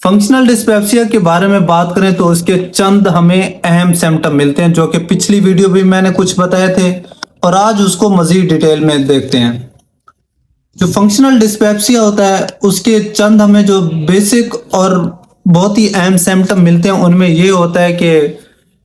Functional dyspepsia के बारे में बात करें तो उसके चंद हमें अहम सिम्टम मिलते हैं, जो कि पिछली वीडियो भी मैंने कुछ बताए थे और आज उसको मजीद डिटेल में देखते हैं। जो फंक्शनल डिस्पेप्सिया होता है उसके चंद हमें जो बेसिक और बहुत ही अहम सिम्टम मिलते हैं, उनमें ये होता है कि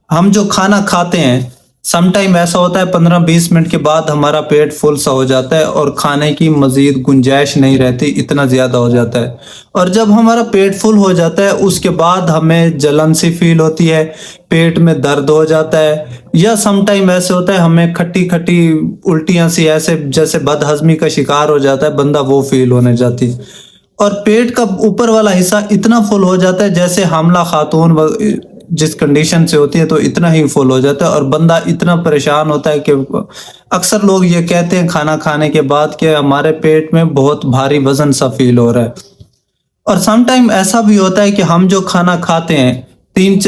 हम जो खाना खाते हैं, सम टाइम ऐसा होता है 15-20 मिनट के बाद हमारा पेट फुल सा हो जाता है और खाने की मजीद गुंजाइश नहीं रहती, इतना ज़्यादा हो जाता है। और जब हमारा पेट फुल हो जाता है उसके बाद हमें जलन सी फील होती है, पेट में दर्द हो जाता है, या सम टाइम ऐसे होता है हमें खट्टी खट्टी उल्टियाँ सी, ऐसे जैसे बदहजमी का शिकार हो जाता है बंदा, वो फील होने जाती है। और पेट का ऊपर वाला हिस्सा इतना फुल हो जाता है जैसे हामला खातून जिस कंडीशन से होती है, तो इतना ही फुल हो जाता है और बंदा इतना परेशान होता है कि अक्सर लोग ये कहते हैं खाना खाने के बाद कि हमारे पेट में बहुत भारी वजन सा फील हो रहा है। और सम टाइम ऐसा भी होता है कि हम जो खाना खाते हैं,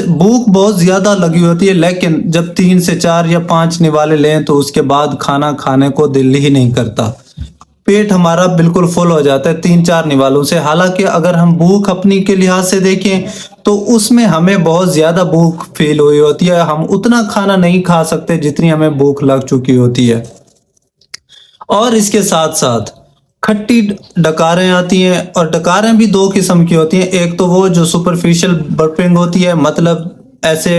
भूख बहुत ज्यादा लगी होती है, लेकिन जब 3 से 4 या 5 निवाले लें तो उसके बाद खाना खाने को दिल ही नहीं करता। पेट हमारा बिल्कुल फुल हो जाता है 3-4 निवालों से। हालांकि अगर हम भूख अपनी के लिहाज से देखें तो उसमें हमें बहुत ज्यादा भूख फील हुई होती है, हम उतना खाना नहीं खा सकते जितनी हमें भूख लग चुकी होती है। और इसके साथ साथ खट्टी डकारें आती हैं, और डकारें भी 2 किस्म की होती हैं। एक तो वो जो सुपरफिशियल बर्पिंग होती है, मतलब ऐसे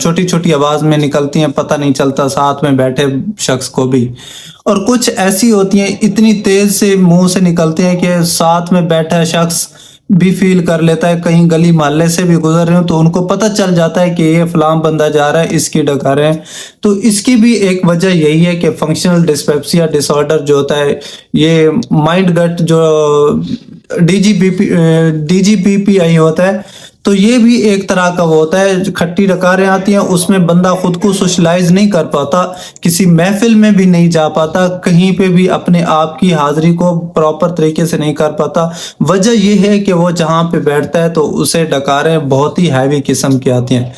छोटी छोटी आवाज में निकलती हैं, पता नहीं चलता साथ में बैठे शख्स को भी। और कुछ ऐसी होती हैं इतनी तेज से मुंह से निकलती हैं कि साथ में बैठा शख्स भी फील कर लेता है, कहीं गली मोहल्ले से भी गुजर रहे हो तो उनको पता चल जाता है कि ये फलां बंदा जा रहा है, इसकी डकारें हैं। तो इसकी भी एक वजह यही है कि फंक्शनल डिस्पेप्सिया डिसऑर्डर जो होता है, ये माइंड गट जो डीजीपीपीआई होता है, तो ये भी एक तरह का वो होता है। खट्टी डकारें आती हैं, उसमें बंदा खुद को सोशलाइज नहीं कर पाता, किसी महफिल में भी नहीं जा पाता, कहीं पे भी अपने आप की हाजिरी को प्रॉपर तरीके से नहीं कर पाता। वजह ये है कि वो जहाँ पे बैठता है तो उसे डकारें बहुत ही हैवी किस्म की आती हैं।